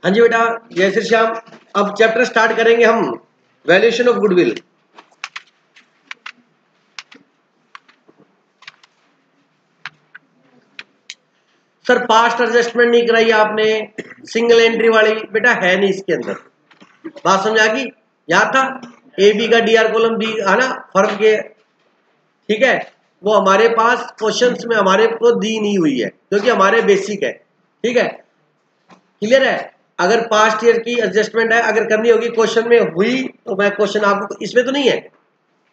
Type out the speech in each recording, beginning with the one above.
हाँ जी बेटा, जय श्री श्याम। अब चैप्टर स्टार्ट करेंगे हम, valuation of goodwill. Sir past adjustment नहीं कराई आपने, सिंगल एंट्री वाली, बेटा है नहीं इसके अंदर। बात समझ आ गई? याद था ए बी का डीआर कॉलम बी है ना, फर्क के, ठीक है। वो हमारे पास क्वेश्चंस में हमारे को दी नहीं हुई है क्योंकि हमारे बेसिक है, ठीक है, क्लियर है। अगर पास्ट ईयर की एडजस्टमेंट है, अगर करनी होगी क्वेश्चन में हुई तो मैं क्वेश्चन आपको, इसमें तो नहीं है,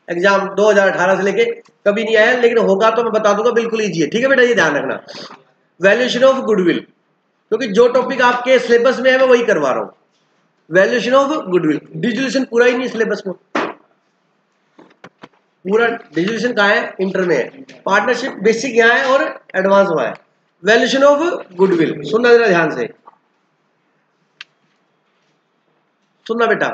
एग्जाम 2018 से लेके कभी नहीं आया, लेकिन होगा तो मैं बता दूंगा, बिल्कुल ईजी है, ठीक है बेटा, ये ध्यान रखना। वैल्यूएशन ऑफ गुडविल, क्योंकि जो टॉपिक आपके सिलेबस में है मैं वही करवा रहा हूँ। वैल्यूएशन ऑफ गुडविल, डिजुलेशन पूरा ही नहीं सिलेबस में, पूरा डिजुलेशन कहाँ है, इंटर में है। पार्टनरशिप बेसिक यहाँ है और एडवांस वहाँ है। वैल्यूएशन ऑफ गुडविल, सुनना जरा ध्यान से, सुनना बेटा।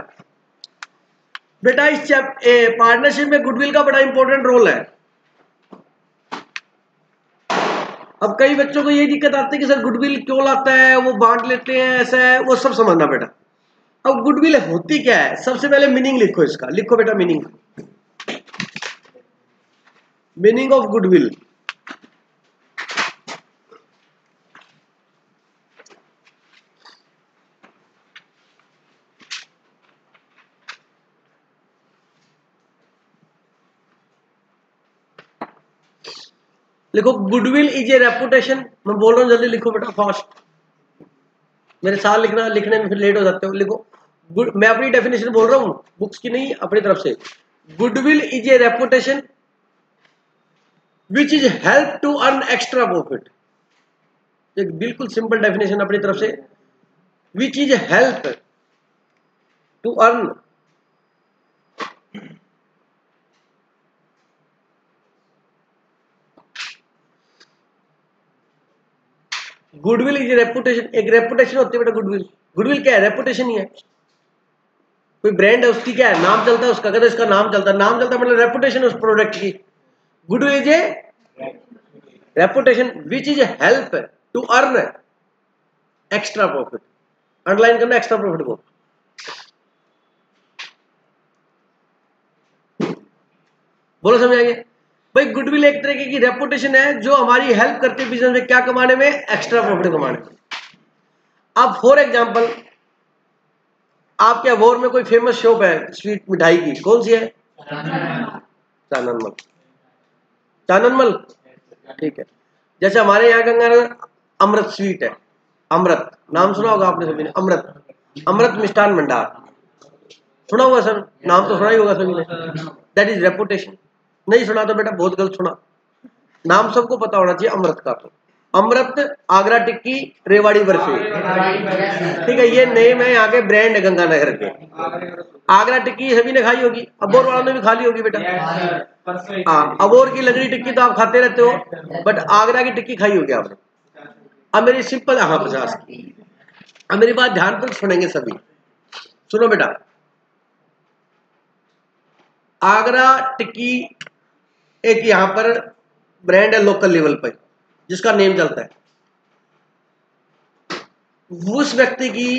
बेटा इस पार्टनरशिप में गुडविल का बड़ा इंपॉर्टेंट रोल है। अब कई बच्चों को ये दिक्कत आती है कि सर गुडविल क्यों लाता है, वो बांट लेते हैं, ऐसा है, वो सब समझना बेटा। अब गुडविल होती क्या है, सबसे पहले मीनिंग लिखो इसका, लिखो बेटा मीनिंग, मीनिंग ऑफ गुडविल। लिखो गुडविल इज ए रेपुटेशन, मैं बोल रहा हूं जल्दी लिखो बेटा, फास्ट, मेरे साथ लिखना, लिखने में फिर लेट हो जाते हो। लिखो मैं अपनी डेफिनेशन बोल रहा हूं, बुक्स की नहीं, अपनी तरफ से। Goodwill is a reputation which is help to earn extra profit. एक बिल्कुल सिंपल डेफिनेशन अपनी तरफ से, which is help to earn goodwill is reputation. एक रेपुटेशन होती है बेटा गुडविल। गुडविल क्या है, रेपुटेशन ही है। कोई ब्रांड है, उसकी क्या है, नाम चलता है उसका, कहते इसका नाम चलता है, नाम चलता है मतलब रेपुटेशन उस प्रोडक्ट की। Goodwill is a reputation which is help to earn extra profit. Underline करना एक्स्ट्रा प्रॉफिट को। बोलो समझ आएंगे भाई। गुडविल एक तरीके की रेपुटेशन है जो हमारी हेल्प करती है बिजनेस में क्या कमाने में, एक्स्ट्रा प्रॉफिट कमाने में। अब फॉर एग्जांपल आपके अबोर में कोई फेमस शॉप है स्वीट मिठाई की, कौन सी है? चाननमल। चाननमल, ठीक है। जैसे हमारे यहाँ गंगानगर अमृत स्वीट है, अमृत नाम सुना होगा आपने सभी ने, अमृत, अमृत मिष्ठान भंडार सुना होगा सर, नाम तो सुना ही होगा सभी ने। That is reputation. नहीं सुना तो बेटा बहुत गलत सुना, नाम सबको पता होना चाहिए अमृत का। तो अमृत, आगरा टिक्की, रेवाड़ी बर्फी, ठीक है, ये नेम है यहाँ के, ब्रांड है गंगानगर के। आगरा टिक्की सभी ने खाई होगी, अबोर वालों ने भी खा ली होगी बेटा। हाँ, अबोर की लगड़ी टिक्की तो आप खाते रहते हो, बट आगरा की टिक्की खाई होगी आपने। अब मेरी सिंपल, हाँ 50 की। अब मेरी बात ध्यानपूर्वक सुनेंगे सभी, सुनो बेटा। आगरा टिक्की एक यहां पर ब्रांड है लोकल लेवल पर जिसका नेम चलता है। उस व्यक्ति की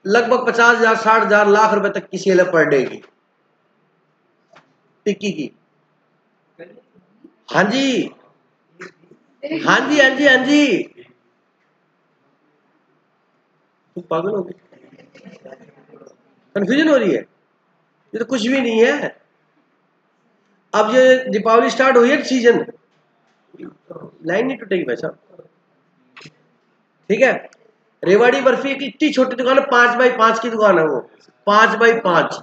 लगभग 50,000, 60,000, लाख रुपए तक की सेल है पर डे की टिक्की की। हाँ जी, हाँ जी, हाँ जी, हाँ जी, तुम पागल हो गए, कंफ्यूजन हो रही है, ये तो कुछ भी नहीं है। अब ये दीपावली स्टार्ट हुई है सीजन, लाइन नहीं टूटेगी भाई साहब, ठीक है। रेवाड़ी बर्फी एक इतनी छोटी दुकान है, 5x5 की दुकान है वो, 5x5।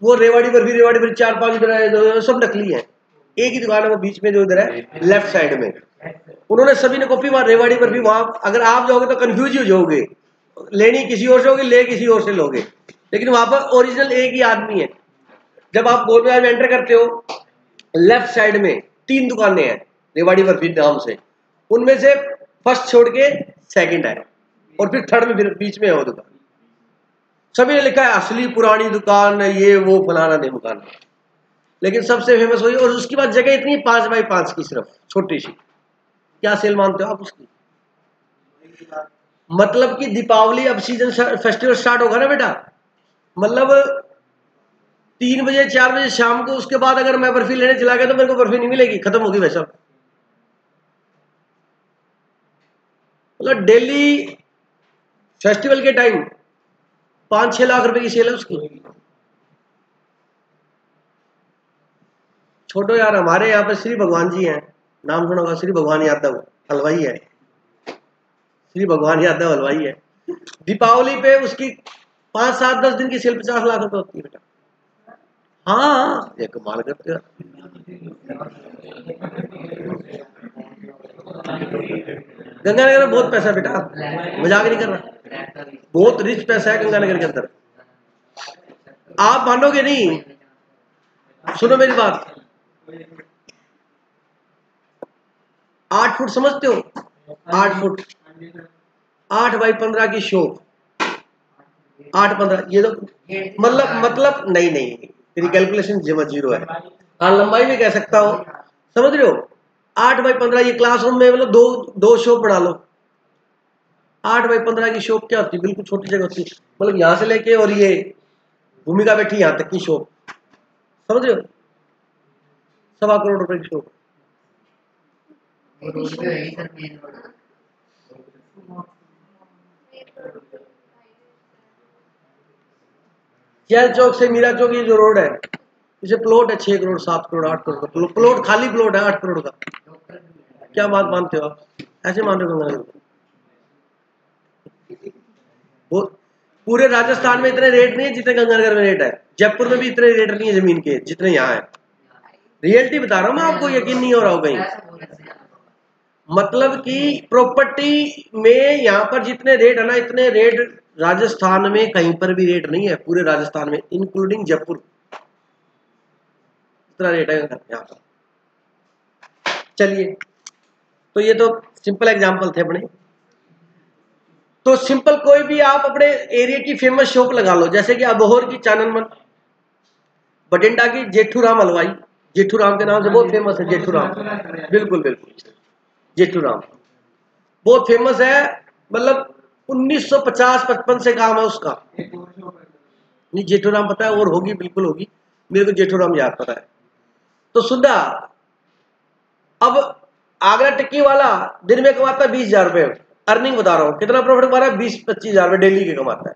वो रेवाड़ी बर्फी 4-5 इधर सब नकली है, एक ही दुकान है वो बीच में जो इधर है लेफ्ट साइड में। उन्होंने सभी ने कॉपी मार, रेवाड़ी बर्फी वहां अगर आप जाओगे तो कंफ्यूज हो जाओगे, लेनी किसी और से होगी, ले किसी और से लोगे, लेकिन वहां पर ओरिजिनल एक ही आदमी है। जब आप गोल बाजार में एंटर करते हो, लेफ्ट साइड में 3 दुकानें हैं रेवाड़ी बर्फी नाम से, उनमें से फर्स्ट छोड़ के सेकंड है और फिर थर्ड में फिर बीच में है वो दुकान। सभी ने लिखा है असली पुरानी दुकान, ये वो फलाना नहीं दुकान, लेकिन सबसे फेमस वही। और उसके बाद जगह इतनी 5x5 की, सिर्फ छोटी सी, क्या सेल मानते हो आप उसकी? मतलब कि दीपावली अब सीजन फेस्टिवल स्टार्ट होगा ना बेटा, मतलब 3 बजे 4 बजे शाम को, उसके बाद अगर मैं बर्फी लेने चला गया तो मेरे को बर्फी नहीं मिलेगी, खत्म होगी वैसा। मतलब डेली फेस्टिवल के टाइम 5-6 लाख रुपए की सेल है उसकी। छोटो यार, हमारे यहाँ पे श्री भगवान जी हैं, नाम सुना होगा, श्री भगवान यादव हलवाई है, श्री भगवान यादव हलवाई है। दीपावली पे उसकी 5-7-10 दिन की सेल 50 लाख रुपए होती है बेटा। हाँ, ये कमाल करते हो। गंगानगर में बहुत पैसा है बेटा, मजाक नहीं कर रहा, बहुत रिच पैसा है गंगानगर के अंदर, आप मानोगे नहीं। सुनो मेरी बात, 8 फुट समझते हो, 8 फुट, 8x15 की शॉप, 8-15, ये तो मतलब नहीं नहीं, तेरी कैलकुलेशन जीरो है। हाँ, लंबाई में कह सकता हो, समझ रहे हो, 8x15, ये क्लासरूम में मतलब दो शॉप बना लो। 8x15 की शॉप क्या होती है, बिल्कुल छोटी जगह होती है, मतलब यहाँ से लेके और ये भूमिका बैठी यहाँ तक की शॉप, समझ रहे हो, 1.25 करोड़ रुपए की शॉप। जैल चौक से मीरा चौक ये जो रोड है, इसे प्लॉट है 6 करोड़ 7 करोड़ 8 करोड़ का प्लॉट, खाली प्लॉट है 8 करोड़ का। क्या बात मानते हो आप, ऐसे मान रहे हो? वो पूरे राजस्थान में इतने रेट नहीं है जितने गंगानगर में रेट है, जयपुर में भी इतने रेट नहीं है जमीन के जितने यहाँ है। रियलिटी बता रहा हूँ मैं आपको, यकीन नहीं हो रहा हो कहीं। मतलब कि प्रॉपर्टी में यहाँ पर जितने रेट है ना, इतने रेट राजस्थान में कहीं पर भी रेट नहीं है, पूरे राजस्थान में इंक्लूडिंग जयपुर, इतना रेट है यहाँ पर। चलिए, तो ये तो सिंपल एग्जांपल थे अपने। तो सिंपल कोई भी आप अपने एरिया की फेमस शॉप लगा लो, जैसे कि अबोहर की चाननमन, बठिंडा की जेठूराम हलवाई, जेठूराम के नाम से बहुत फेमस है जेठूराम, बिल्कुल बिल्कुल जेठूराम बहुत फेमस है, मतलब 1950-55 से काम है उसका। नहीं, जेठूराम पता है, और होगी, बिल्कुल होगी, मेरे को जेठूराम याद पता है। तो सुधा, अब आगरा टिक्की वाला दिन में कमाता है 20,000 रुपए, अर्निंग बता रहा हूँ, कितना प्रॉफिट कमा रहा है, 20-25,000 रुपए डेली के कमाता है।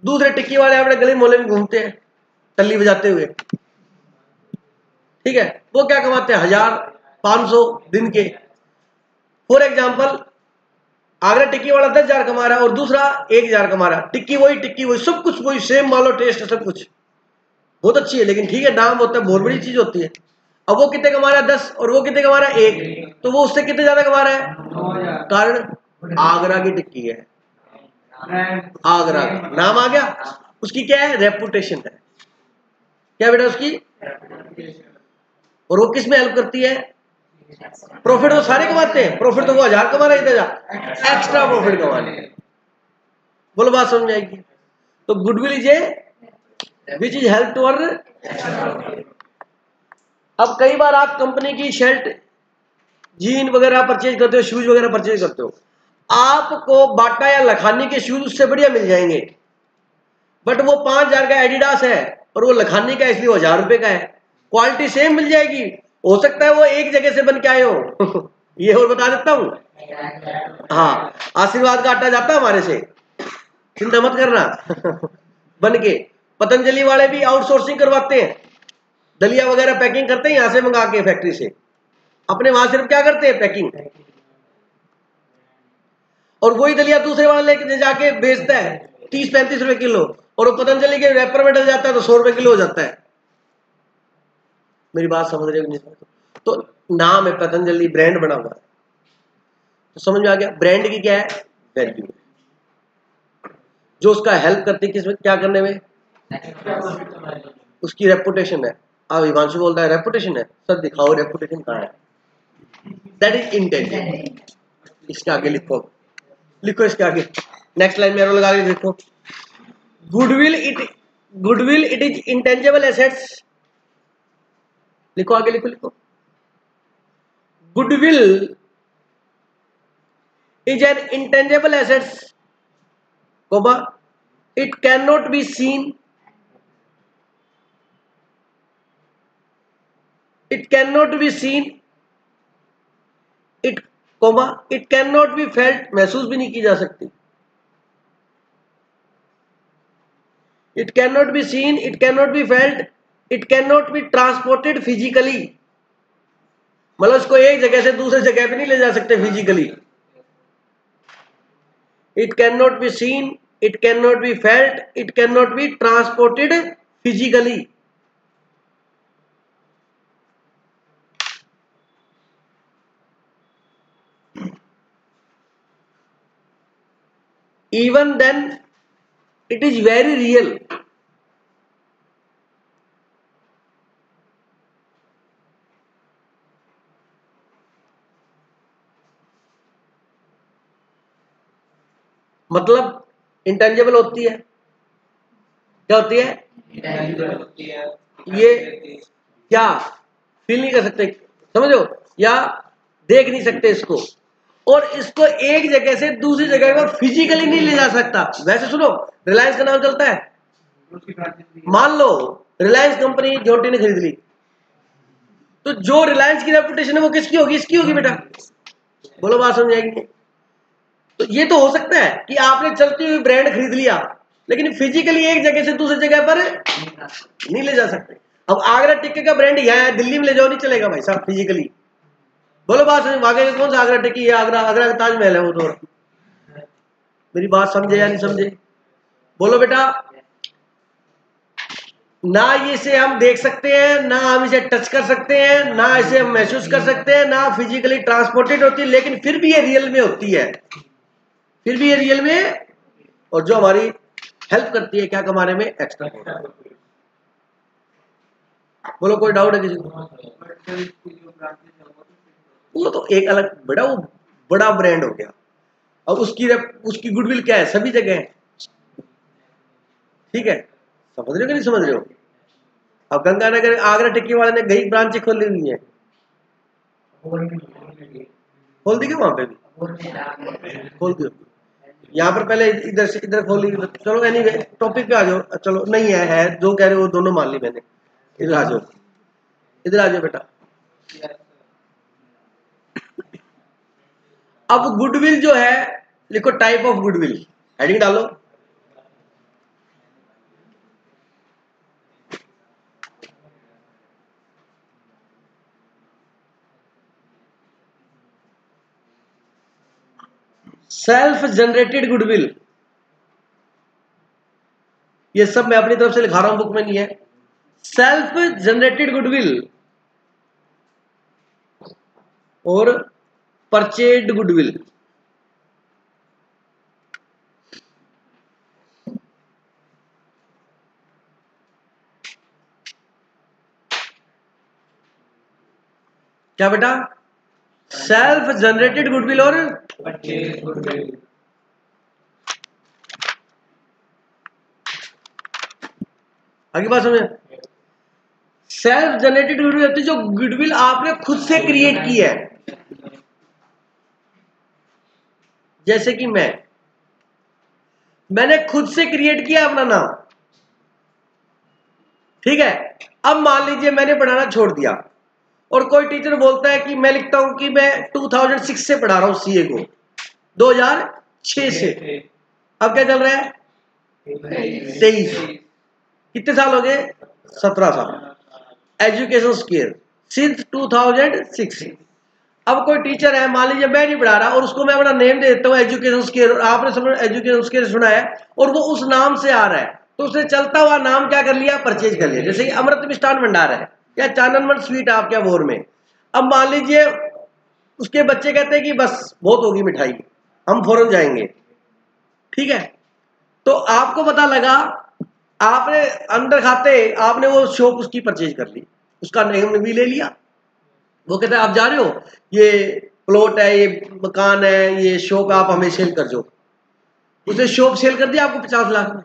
दूसरे टिक्की वाले अपने गली मोहल्ले में घूमते हैं टल्ली बजाते हुए, ठीक है, वो क्या कमाते हैं, 1,000-500 दिन के। फॉर एग्जाम्पल, आगरा टिक्की वाला 10,000 कमा रहा है और दूसरा 1,000 कमा रहा है, टिक्की वही, सब कुछ वही, सेम मालो टेस्ट है, सब कुछ बहुत अच्छी है, लेकिन ठीक है, दाम होता है, बहुत बड़ी चीज होती है। अब वो कितने कमा रहा है, 10, और वो कितने कमा रहा है, 1, तो वो उससे कितने ज्यादा कमा रहा है, कारण आगरा की टिक्की है, आगरा का नाम आ गया, उसकी क्या है, रेपुटेशन है, क्या बेटा उसकी, और वो किस में हेल्प करती है, प्रॉफिट तो सारे कमाते हैं, प्रॉफिट तो वो 1,000 कमा रहा है, इधर एक्स्ट्रा प्रॉफिट कमा रहे हैं। बोलो बात समझ आएगी। तो goodwill is a which is help to earn. अब कई बार आप कंपनी की शर्ट जीन वगैरह परचेज करते हो, शूज वगैरह परचेज करते हो, आपको बाटा या लखानी के शूज उससे बढ़िया मिल जाएंगे, बट वो 5,000 का एडिडास है और वो लखानी का इसलिए 1,000 रुपए का है, क्वालिटी सेम मिल जाएगी, हो सकता है वो एक जगह से बन के आए हो ये और बता देता हूं, हाँ, आशीर्वाद का आटा जाता है हमारे से, चिंता मत करना बन के। पतंजलि वाले भी आउटसोर्सिंग करवाते हैं, दलिया वगैरह पैकिंग करते हैं यहां से मंगा के फैक्ट्री से, अपने वहां सिर्फ क्या करते हैं, पैकिंग, और वही दलिया दूसरे वाले लेके जाके बेचता है 30-35 रुपए किलो, और वो पतंजलि के रैपर में डल जाता है तो 100 रुपए किलो हो जाता है। मेरी बात समझ रहे हो नहीं? तो नाम है पतंजलि, ब्रांड बना हुआ है, तो समझ में आ गया, ब्रांड की क्या है, वैल्यू, जो उसका हेल्प करती है किसमें, क्या करने में, उसकी रेपुटेशन है। अब हिमांशु बोलता है रेपुटेशन है, सर दिखाओ रेपुटेशन कहाँ है, दैट इज इंटेलिजेंट। इसके आगे लिखो, लिखो इसके आगे, नेक्स्ट लाइन में एरो लगा के देखो, goodwill it is intangible assets, लिखो आगे, लिखो goodwill is an intangible assets comma, it can not be seen, it can not be seen, it comma, it can not be felt, महसूस भी नहीं की जा सकती, it can not be seen, it can not be felt, it can not be transported physically, मतलब उसको एक जगह से दूसरे जगह पे नहीं ले जा सकते physically. It can not be seen, it can not be felt, it can not be transported physically. Even then it is very real. मतलब इंटेंजिबल होती है, क्या होती है? ये क्या फील नहीं कर सकते, समझो, या देख नहीं सकते इसको, और इसको एक जगह से दूसरी जगह पर फिजिकली नहीं ले जा सकता। वैसे सुनो, रिलायंस का नाम चलता है, मान लो रिलायंस कंपनी जोटी ने खरीद ली, तो जो रिलायंस की रेपुटेशन है वो किसकी होगी? इसकी होगी बेटा, बोलो बात समझ आएगी। तो ये तो हो सकता है कि आपने चलती हुई ब्रांड खरीद लिया, लेकिन फिजिकली एक जगह से दूसरी जगह पर नहीं ले जा सकते। अब आगरा टिक्के का ब्रांड यहाँ है, दिल्ली में ले जाओ, नहीं चलेगा भाई साहब फिजिकली, बोलो बात समझ। आगे कौन सा आगरा टिक्की है? आगरा, आगरा का ताजमहल है वो तो। मेरी बात समझे या नहीं समझे? बोलो बेटा, ना इसे हम देख सकते हैं, ना हम इसे टच कर सकते हैं, ना इसे हम महसूस कर सकते हैं, ना फिजिकली ट्रांसपोर्टेड होती है, लेकिन फिर भी ये रियल में होती है, फिर भी ये रियल में, और जो हमारी हेल्प करती है क्या कमाने में? एक्स्ट्रा। बोलो कोई डाउट है किसी को? वो तो एक अलग बड़ा, वो बड़ा ब्रांड हो गया। अब उसकी गुडविल क्या है? सभी जगह है, ठीक है, समझ रहे हो कि नहीं समझ रहे हो? अब गंगानगर आगरा टिक्की वाले ने कई ब्रांच खोली हुई है, खोल दी क्या वहां पे भी? खोल दी। यहाँ पर पहले इधर से इधर खोली। चलो एनीवे टॉपिक पे आ जाओ। चलो नहीं है जो कह रहे हो वो दोनों मान ली मैंने। इधर आ जाओ, इधर आ जाओ बेटा। अब गुडविल जो है, लिखो टाइप ऑफ गुडविल, हेडिंग डालो। सेल्फ जनरेटेड गुडविल, ये सब मैं अपनी तरफ से लिखा रहा हूं, बुक में नहीं है। सेल्फ जनरेटेड गुडविल और परचेड गुडविल। क्या बेटा? सेल्फ जनरेटेड गुडविल और परचेज गुडविल। आगे बात समझे? सेल्फ जनरेटेड गुडविल होती है जो गुडविल आपने खुद से क्रिएट की है। जैसे कि मैंने खुद से क्रिएट किया अपना नाम, ठीक है। अब मान लीजिए मैंने पढ़ाना छोड़ दिया और कोई टीचर बोलता है कि मैं लिखता हूं कि मैं 2006 से पढ़ा रहा हूं सीए को, 2006 से। अब क्या चल रहा है? 23। कितने साल हो गए? 17 साल। Education scale since 2006। अब कोई टीचर है, मान लीजिए मैं नहीं पढ़ा रहा, और उसको मैं अपना नेम दे देता हूँ एजुकेशन स्केल, और आपने एजुकेशन स्केल सुना है और वो उस नाम से आ रहा है, तो उसने चलता हुआ नाम क्या कर लिया? परचेज कर लिया। जैसे कि अमृत मिष्ठान भंडार है या चाननमन स्वीट आपके बोर में। अब मान लीजिए उसके बच्चे कहते हैं कि बस बहुत होगी मिठाई, हम फौरन जाएंगे, ठीक है। तो आपको पता लगा, आपने अंदर खाते आपने वो शॉप उसकी परचेज कर ली, उसका नेम भी ले लिया। वो कहता है आप जा रहे हो, ये प्लॉट है, ये मकान है, ये शॉप आप हमें सेल कर दो। उसने शॉप सेल कर दिया आपको 50 लाख में।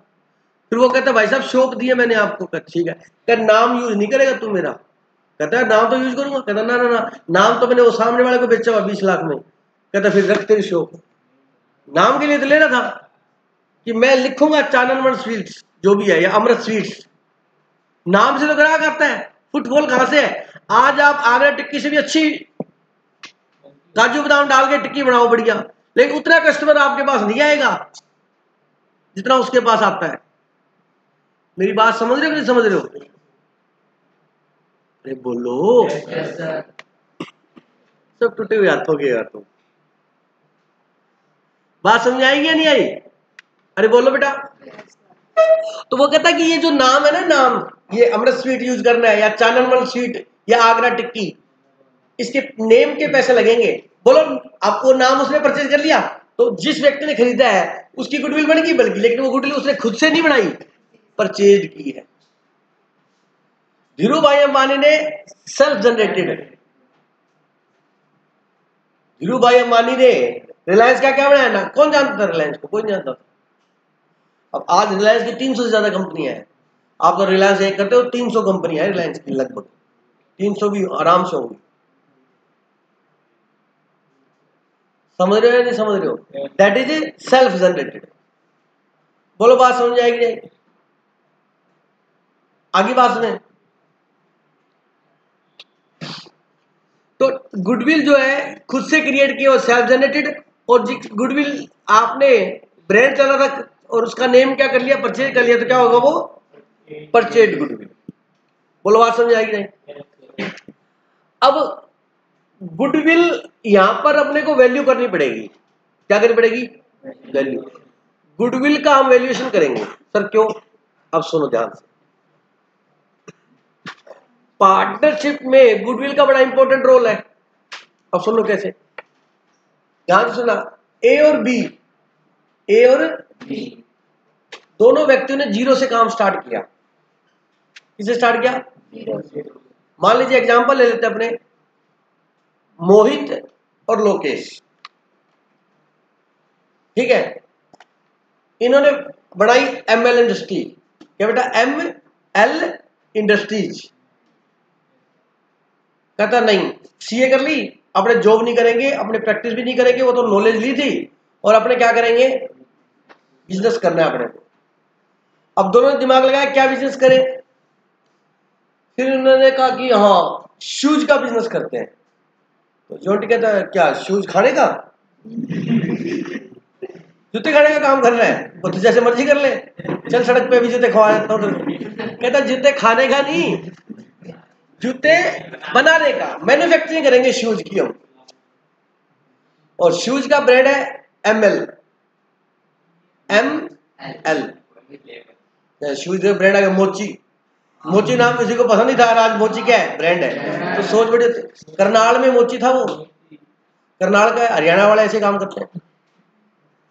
फिर वो कहता है भाई साहब शॉप दी है मैंने आपको। ठीक है, कहता नाम यूज नहीं करेगा तू मेरा? कहता है नाम तो यूज करूंगा। कहता ना ना ना, नाम तो मैंने वो सामने वाले को बेचा हुआ 20 लाख में। कहता फिर रख तेरी शॉप, नाम के लिए तो लेना था। कि मैं लिखूंगा चाननमन स्वीट्स जो भी है या अमृत स्वीट्स, नाम से तो ग्राहक आता है, फुटफॉल कहां से है? आज आप आगरा टिक्की से भी अच्छी काजू बादाम डाल के टिक्की बनाओ बढ़िया, लेकिन उतना कस्टमर आपके पास नहीं आएगा जितना उसके पास आता है। मेरी बात समझ रहे हो कि नहीं समझ रहे हो? अरे बोलो। सब टूटे हुए हाथों के यार। तुम बात समझ आएगी या नहीं आई? अरे बोलो बेटा। तो वो कहता कि ये जो नाम है ना, नाम, ये अमृत स्वीट यूज करना है या चाननमल स्वीट या आगरा टिक्की, इसके नेम के पैसे लगेंगे। बोलो, आपको नाम उसने परचेज कर लिया तो जिस व्यक्ति ने खरीदा है उसकी गुडविल बनेगी, बल्कि लेकिन वो गुडविल उसने खुद से नहीं बनाई, परचेज की है। धीरू भाई अंबानी ने सेल्फ जनरेटेड है। धीरू भाई अंबानी ने रिलायंस का क्या बनाया ना, कौन जानता था रिलायंस को? कोई नहीं जानता था। अब आज रिलायंस की 300 से ज्यादा कंपनियां हैं। आप तो रिलायंस एक करते हो, 300 कंपनियां हैं रिलायंस की, लगभग 300 भी आराम से होंगी। समझ रहे हो या नहीं समझ रहे हो? That is a self generated. बोलो, बात समझ आएगी नहीं? आगे बात सुने। तो गुडविल जो है खुद से क्रिएट किया और सेल्फ जनरेटेड, और गुडविल आपने ब्रांड चला था और उसका नेम क्या कर लिया, परचेज कर लिया, तो क्या होगा? वो परचेज गुडविल। बोलो, बात समझ आएगी नहीं? अब गुडविल यहां पर अपने को वैल्यू करनी पड़ेगी। क्या करनी पड़ेगी? वैल्यू। गुडविल का हम वैल्यूएशन करेंगे। सर क्यों? अब सुनो ध्यान से। पार्टनरशिप में गुडविल का बड़ा इंपॉर्टेंट रोल है। अब सुन लो कैसे, ध्यान से सुना। ए और बी दोनों व्यक्तियों ने जीरो से काम स्टार्ट किया। किसे स्टार्ट किया? मान लीजिए एग्जांपल ले लेते अपने, मोहित और लोकेश, ठीक है। इन्होंने बनाई ML इंडस्ट्री। क्या बेटा? ML industries. कहता नहीं, सीए कर ली, अपने जॉब नहीं करेंगे, अपने प्रैक्टिस भी नहीं करेंगे, वो तो नॉलेज ली थी, और अपने क्या करेंगे? बिजनेस करना है अपने को। अब दोनों ने दिमाग लगाया क्या बिजनेस करें। फिर उन्होंने कहा कि हाँ, शूज का बिजनेस करते हैं। तो जोंटी कहता है क्या शूज खाने का? जूते खाने का काम कर रहा है, वो तो जैसे मर्जी कर ले, चल सड़क पे भी जूते खवा देता हूँ। कहता जूते खाने का नहीं, जूते बनाने का, मैन्युफैक्चरिंग करेंगे शूज की हम। और शूज का ब्रांड है ML। शूज का ब्रांड है मोची। मोची नाम किसी को पसंद नहीं था, आज मोची क्या है? ब्रांड है। तो सोच बड़े, करनाल में मोची था, वो करनाल का, हरियाणा वाले ऐसे काम करते हैं।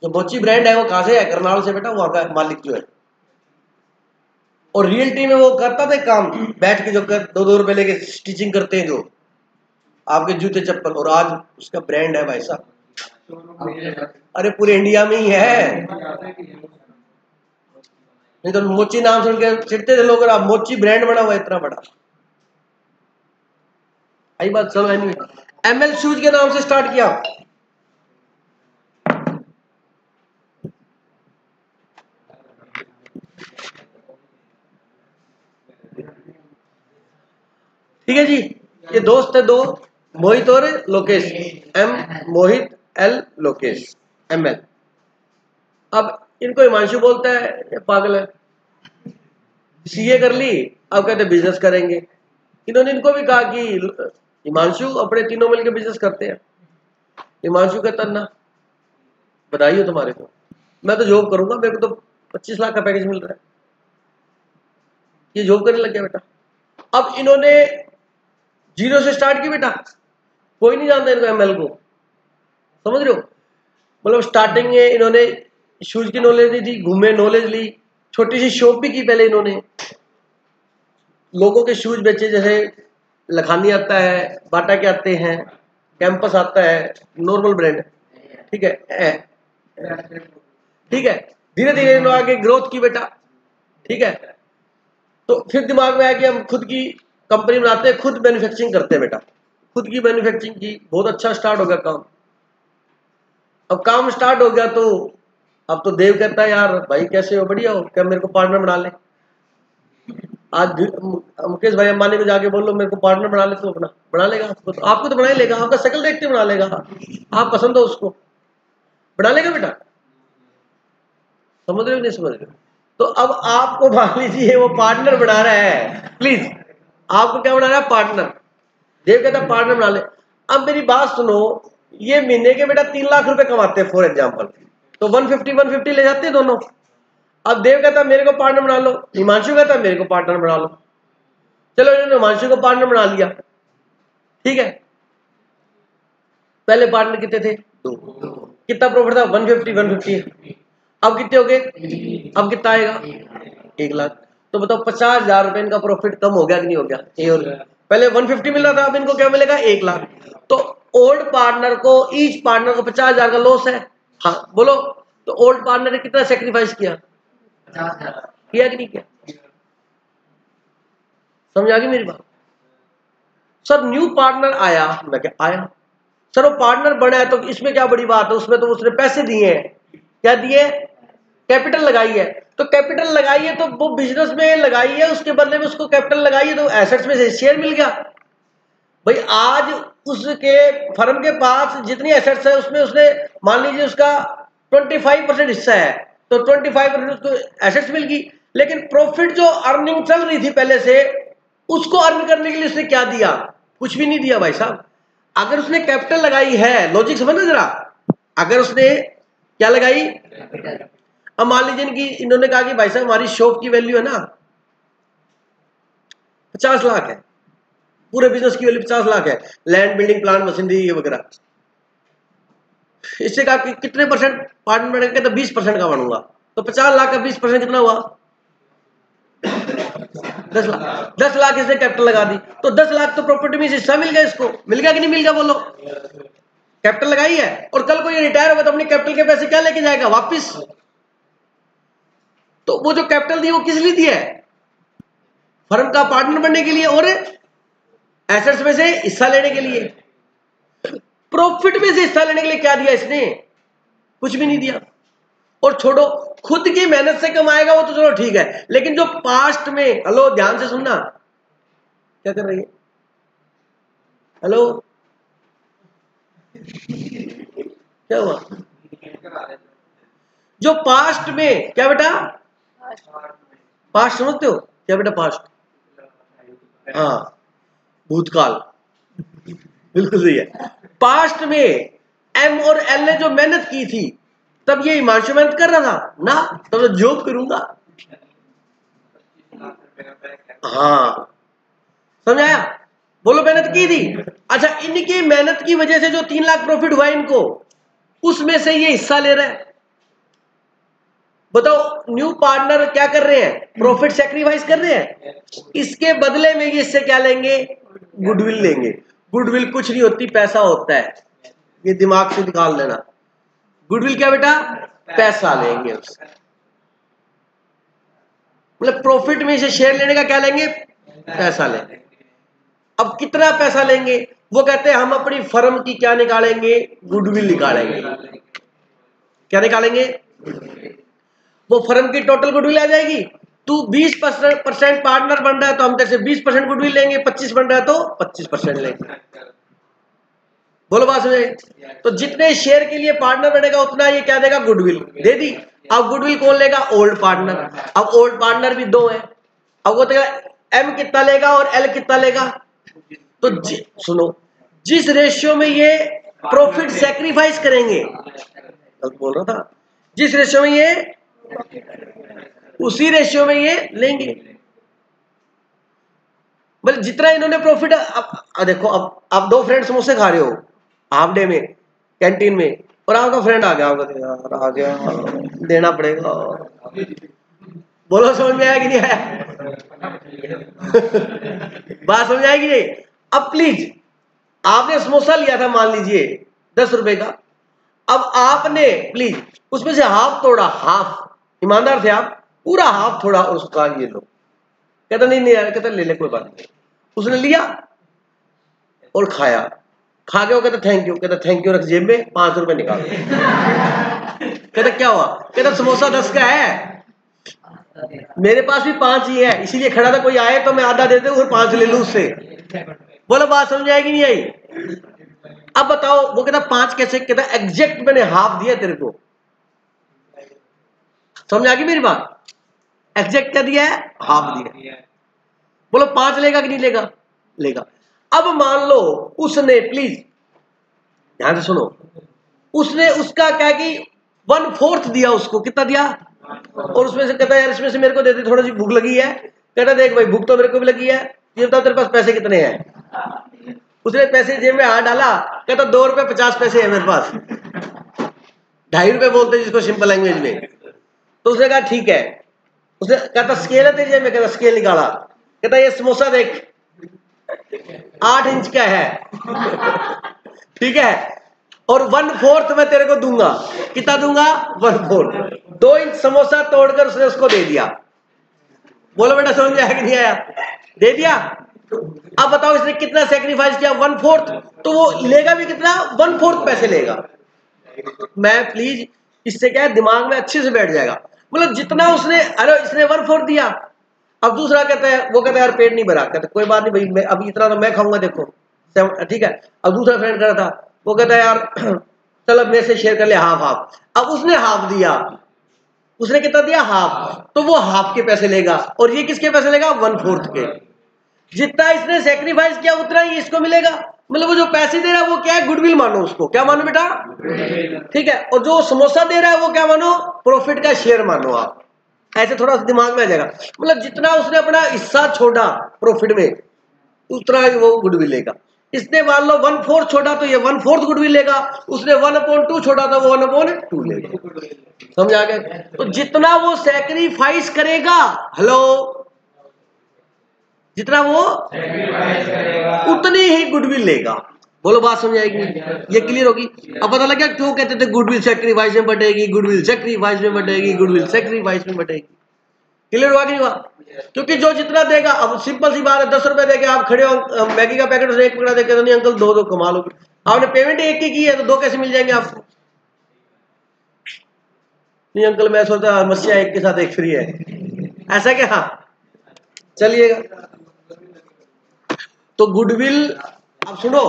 जो मोची ब्रांड है वो कहां से है? करनाल से बेटा, वहां का मालिक जो है। और रियलिटी में वो करता था काम, बैठ के जो कर 2-2 रुपए लेके स्टिचिंग करते हैं जो आपके जूते चप्पल, और आज उसका ब्रांड है भाई साहब। अरे पूरे इंडिया में ही है। नहीं तो मोची नाम सुन के चिढ़ते थे लोग, अब मोची ब्रांड बना हुआ इतना बड़ा। आई बात समझ नहीं? ML शूज के नाम से स्टार्ट किया। ठीक है जी। ये दोस्त है दो, मोहित और लोकेश। मोहित, L लोकेश, ML। अब इनको हिमांशु बोलता है ये पागल है, सीए कर ली, अब कहते बिजनेस करेंगे। इन्होंने इनको भी कहा कि हिमांशु अपने तीनों मिलकर बिजनेस करते हैं। हिमांशु कहता ना, बधाई हो तुम्हारे को, मैं तो जॉब करूंगा, मेरे को तो 25 लाख का पैकेज मिल रहा है। ये जॉब करने लग गया बेटा। अब इन्होंने जीरो से स्टार्ट की बेटा, कोई नहीं जानता इनको ML को, समझ रहे हो? मतलब स्टार्टिंग में इन्होंने शूज की नॉलेज ली थी, घूमे, नॉलेज ली, छोटी सी शॉप भी की पहले इन्होंने, लोगों के शूज बेचे, जैसे लखानी आता है, बाटा के आते हैं, कैंपस आता है, नॉर्मल ब्रांड, ठीक है। ठीक है, धीरे धीरे इन्होंने आगे ग्रोथ की बेटा, ठीक है। तो फिर दिमाग में आया कि हम खुद की कंपनी बनाते हैं, खुद मैन्युफैक्चरिंग करते हैं बेटा। खुद की मैन्युफैक्चरिंग की, बहुत अच्छा स्टार्ट हो गया काम। अब काम स्टार्ट हो गया तो अब तो देव कहता है यार भाई कैसे हो, बढ़िया हो, क्या मेरे को पार्टनर बना ले। आज मुकेश भाई अंबानी को जाके बोल लो मेरे को पार्टनर बना ले, तो अपना बना लेगा आपको तो बना ही लेगा, आपका शक्ल देख के बना लेगा, आप पसंद हो उसको बना लेगा बेटा। समझ रहे हो नहीं समझ रहे हो? तो अब आपको मान लीजिए वो पार्टनर बना रहा है, प्लीज आपको क्या बना रहा है, पार्टनर। देव कहता पार्टनर बना ले। अब मेरी बात सुनो, ये महीने के बेटा 3 लाख रुपए कमाते हैं फॉर एग्जाम्पल, तो 150 ले जाते हैं दोनों। अब देव कहता मेरे को पार्टनर बना लो, हिमांशु कहता मेरे को पार्टनर बना लो। चलो इन्होंने हिमांशु को पार्टनर बना लिया, ठीक है। पहले पार्टनर कितने थे, 2। कितना प्रॉफिट था, 150। अब कितने हो गए, अब कितना आएगा, 1 लाख। तो बताओ 50,000 रुपए इनका प्रॉफिट कम हो गया कि नहीं हो गया, ये और पहले 150 मिल रहा था, अब इनको क्या मिलेगा, 1 लाख। तो ओल्ड पार्टनर को, ईच पार्टनर को 50,000 का लॉस है। हाँ बोलो, तो ओल्ड पार्टनर ने कितना सेक्रीफाइस किया, 50,000 किया कि नहीं किया। समझ आ गई मेरी बात। सर न्यू पार्टनर आया, मैं क्या आया सर, वो पार्टनर बना है तो इसमें क्या बड़ी बात है, उसमें तो उसने पैसे दिए हैं, क्या दिए, कैपिटल लगाई है। तो कैपिटल लगाई है तो वो बिजनेस में लगाई है, उसके बदले में उसको कैपिटल लगाई है, तो एसेट्स में से शेयर मिल गया। भाई आज उसके फर्म के पास जितनी एसेट्स है उसमें उसने मान लीजिए उसका 25% हिस्सा है, तो 25% उसको एसेट्स मिल गई। लेकिन प्रॉफिट जो अर्निंग चल रही थी पहले से, उसको अर्न करने के लिए उसने क्या दिया, कुछ भी नहीं दिया भाई साहब। अगर उसने कैपिटल लगाई है, लॉजिक समझना जरा, अगर उसने क्या लगाई, अब मान लीजिए इनकी, इन्होंने कहा कि भाई साहब हमारी शॉप की वैल्यू है ना 50 लाख है, पूरे बिजनेस की वैल्यू 50 लाख है, लैंड बिल्डिंग प्लांट मशीनरी वगैरह। इससे कहा कि कितने परसेंट पार्टनर बनेंगे, तो 20% का बनूंगा। तो 50 लाख का 20% कितना हुआ, 10 लाख। 10 लाख इसने कैपिटल लगा दी, तो 10 लाख तो प्रॉपर्टी में हिस्सा मिल गया इसको, मिल गया कि नहीं मिल गया बोलो। कैपिटल लगाई है, और कल को ये रिटायर होगा तो अपने कैपिटल के पैसे क्या लेके जाएगा, वापिस। तो वो जो कैपिटल दी वो किस लिए दिया है, फर्म का पार्टनर बनने के लिए और एसेट्स में से हिस्सा लेने के लिए। प्रॉफिट में से हिस्सा लेने के लिए क्या दिया इसने, कुछ भी नहीं दिया। और छोड़ो, खुद की मेहनत से कमाएगा वो तो चलो ठीक है, लेकिन जो पास्ट में, हेलो ध्यान से सुनना, क्या कर रही है, हेलो क्या हुआ, जो पास्ट में, क्या बेटा पास्ट समझते हो क्या बेटा, पास्ट, हाँ भूतकाल, बिल्कुल सही है। पास्ट में एम और एल ने जो मेहनत की थी, तब ये हिमांशु मेहनत कर रहा था ना, तब तो जॉब करूंगा। हाँ समझाया, बोलो मेहनत की थी। अच्छा, इनकी मेहनत की वजह से जो 3 लाख प्रॉफिट हुआ इनको, उसमें से ये हिस्सा ले रहे हैं। बताओ न्यू पार्टनर क्या कर रहे हैं, प्रॉफिट सेक्रीफाइस कर रहे हैं, इसके बदले में ये इससे क्या लेंगे, गुडविल लेंगे। गुडविल कुछ नहीं होती, पैसा होता है, ये दिमाग से निकाल लेना। गुडविल क्या बेटा, पैसा लेंगे उससे, मतलब प्रॉफिट में से शेयर लेने का क्या लेंगे, पैसा लेंगे। अब कितना पैसा लेंगे, वो कहते हैं हम अपनी फर्म की क्या निकालेंगे, गुडविल निकालेंगे। क्या निकालेंगे, वो फर्म की टोटल गुडविल आ जाएगी। तू 20% पार्टनर बन रहा है तो हम तेरे से 20% गुडविल लेंगे, 25 बन रहा है तो 25% लेंगे। बोलो बात समझे। तो जितने शेयर के लिए पार्टनर बनेगा उतना ये क्या देगा, गुडविल दे दी। अब गुडविल कौन लेगा, ओल्ड पार्टनर। अब ओल्ड पार्टनर भी 2 है, अब वो देगा एम कितना लेगा और एल कितना लेगा। तो सुनो, जिस रेशियो में ये प्रॉफिट सेक्रीफाइस करेंगे, कल बोल रहा था, जिस रेशियो में ये, उसी रेशियो में ये लेंगे। मतलब जितना इन्होंने प्रॉफिट, अब देखो, अब 2 फ्रेंड समोसे खा रहे हो हाफ डे में कैंटीन में, और आपका फ्रेंड आ गया, आपका यार आ गया देना पड़ेगा। बोलो समझ में आया कि नहीं आया बात समझ आएगी नहीं। अब प्लीज, आपने समोसा लिया था मान लीजिए 10 रुपए का, अब आपने प्लीज उसमें से हाफ तोड़ा, हाफ, ईमानदार थे आप, पूरा हाफ थोड़ा और उसका ये लो। कहता नहीं नहीं यार, कहता ले ले कोई बात नहीं। उसने लिया और खाया, खा के वो कहता थैंक यू, कहता थैंक यू रख जेब में, 5 रुपए निकाल। कहता क्या हुआ, कहता समोसा 10 का है, मेरे पास भी 5 ही है, इसीलिए खड़ा था, कोई आए तो मैं आधा दे दूं और 5 ले लूं उससे। बोलो बात समझ आएगी नहीं आई? अब बताओ, वो कहता 5 कैसे, कहता एग्जैक्ट मैंने हाफ दिया तेरे को। समझ आ गई मेरी बात? एग्जैक्ट क्या दिया है? हाफ दिया। बोलो 5 लेगा कि नहीं लेगा? लेगा। अब मान लो उसने, प्लीज ध्यान से सुनो, उसने उसका क्या कि 1/4 दिया उसको, कितना दिया? और उसमें से कहता यार इसमें से मेरे को दे दे, थोड़ी सी भूख लगी है। कहता देख भाई भूख तो मेरे को भी लगी है, ये बता तेरे पास पैसे कितने हैं? उसने पैसे जेब में हाथ डाला, कहता 2 रुपए 50 पैसे है मेरे पास, 2.5 रुपए बोलते हैं जिसको सिंपल लैंग्वेज में। तो उसने कहा ठीक है। उसने कहता स्केल है तेरी जेब में? कहता स्केल निकाला। कहता ये समोसा देख 8 इंच का है ठीक है, और 1/4 मैं तेरे को दूंगा। कितना दूंगा? 1/4। 2 इंच समोसा तोड़कर उसने उसको दे दिया। बोलो बेटा समझ में आया कि नहीं आया? दे दिया। अब बताओ इसने कितना सेक्रीफाइस किया? 1/4। तो वो लेगा भी कितना? 1/4 पैसे लेगा। मैं प्लीज, इससे क्या है दिमाग में अच्छे से बैठ जाएगा। मतलब जितना उसने, अरे इसने 1/4 दिया। अब दूसरा कहता है, वो कहता है यार पेट नहीं भरा। कहता कोई बात नहीं भाई, मैं अभी इतना तो मैं खाऊंगा, देखो ठीक है। अब दूसरा फ्रेंड कह रहा था, वो कहता है यार चल अब मेरे से शेयर कर ले हाफ हाफ। अब उसने हाफ दिया, उसने कितना दिया? हाफ। तो वो हाफ के पैसे लेगा, और ये किसके पैसे लेगा? 1/4 के। जितना इसने सेक्रीफाइस किया उतना ही इसको मिलेगा। मतलब वो जो पैसे दे रहा है वो क्या है? गुडविल मानो उसको। क्या मानो बेटा? ठीक है। और जो समोसा दे रहा है वो क्या मानो? प्रॉफिट का शेयर मानो आप। ऐसे थोड़ा सा दिमाग में आ जाएगा। मतलब जितना उसने अपना हिस्सा छोड़ा प्रॉफिट में, उतना ही वो गुडविल लेगा। इसने मान लो 1/4 छोड़ा तो ये 1/4 गुडविल लेगा। उसने 1/2 छोड़ा तो वो 1/2 लेगा। समझ आ गया? तो जितना वो सैक्रिफाइस करेगा, हेलो, जितना वो उतनी ही गुडविल लेगा। बोलो बात समझ आएगी? ये क्लियर होगी? अब पता लगा क्यों कहते थे गुडविल सैक्रिफाइस में बटेगी, गुडविल सैक्रिफाइस में बटेगी, गुडविल सैक्रिफाइस में बटेगी। क्लियर हुआ कि नहीं हुआ? क्योंकि जो जितना देगा, अब सिंपल सी बात है, 10 रुपए देके आप खड़े हो, मैगी का पैकेट उसने 1 पकड़ा देके, तो नहीं अंकल 2 कमा लो। आपने पेमेंट 1 की है तो 2 कैसे मिल जाएंगे आपको? नहीं अंकल मैं सोचा मस्या 1 के साथ 1 फ्री है, ऐसा क्या? चलिएगा। तो गुडविल, अब सुनो,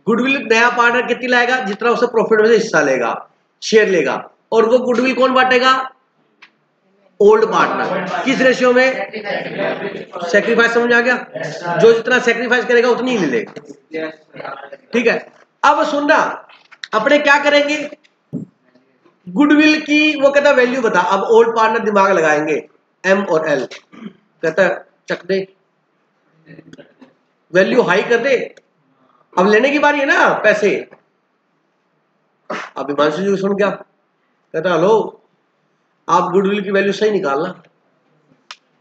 गुडविल नया पार्टनर कितनी लाएगा? जितना उसे प्रॉफिट में से हिस्सा लेगा, शेयर लेगा। और वो गुडविल कौन बांटेगा? Old partner. किस रेशियो में? सेक्रीफाइस। समझ आ गया? जो जितना सेक्रीफाइस करेगा उतनी ही लेगा। ठीक है। अब सुनना, अपने क्या करेंगे? गुडविल की वो कहता वैल्यू बता। अब ओल्ड पार्टनर दिमाग लगाएंगे, एम और एल। कहता चक दे, वैल्यू हाई कर दे। अब लेने की बारी है ना पैसे। अब हिमांशु जी सुन क्या कहता, हेलो आप गुडविल की वैल्यू सही निकालना।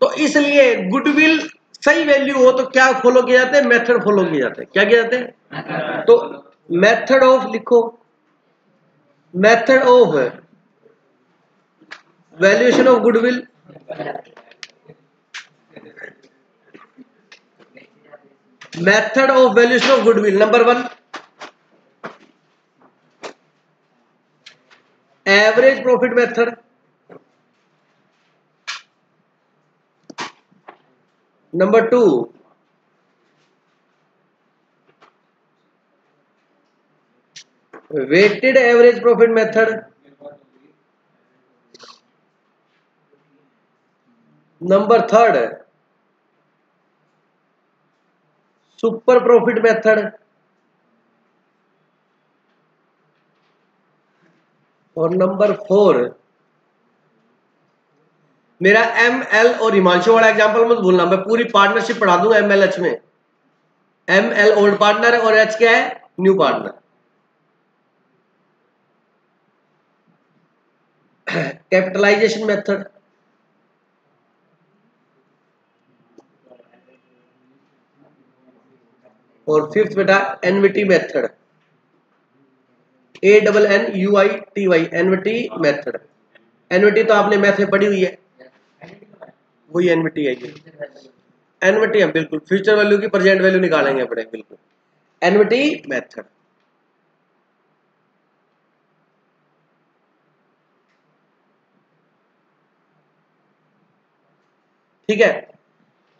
तो इसलिए गुडविल सही वैल्यू हो तो क्या फॉलो किया जाते हैं? मेथड फॉलो किए जाते हैं। क्या किया जाते हैं? तो मेथड ऑफ लिखो, method of valuation of goodwill. Method of valuation of goodwill, number 1 average profit method, number 2 weighted average profit method, number 3 super profit method, और नंबर 4 मेरा एम एल और हिमांशु वाला एग्जांपल मत भूलना, मैं पूरी पार्टनरशिप पढ़ा दूंगा एम एल एच में। एम एल ओल्ड पार्टनर है और एच क्या है? New partner. कैपिटलाइजेशन मेथड, और 5th बेटा एनविटी मेथड, ANNUITY एनविटी मेथड। एनविटी तो आपने मैथ में पढ़ी हुई है, वही एनविटी है। एनविटी हम बिल्कुल फ्यूचर वैल्यू की प्रेजेंट वैल्यू निकालेंगे अपने, बिल्कुल एनविटी मेथड। ठीक है,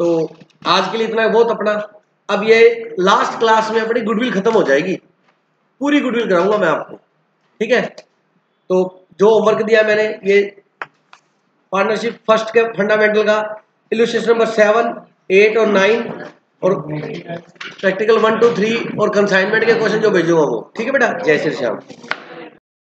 तो आज के लिए इतना है बहुत अपना। अब ये लास्ट क्लास में अपनी गुडविल खत्म हो जाएगी, पूरी गुडविल कराऊंगा मैं आपको, ठीक है। तो जो होमवर्क दिया मैंने, ये पार्टनरशिप फर्स्ट के फंडामेंटल का इलस्ट्रेशन नंबर 7, 8 और 9 और प्रैक्टिकल 1, 2, 3 और कंसाइनमेंट के क्वेश्चन जो भेजूंगा वो, ठीक है बेटा। जय श्री श्याम।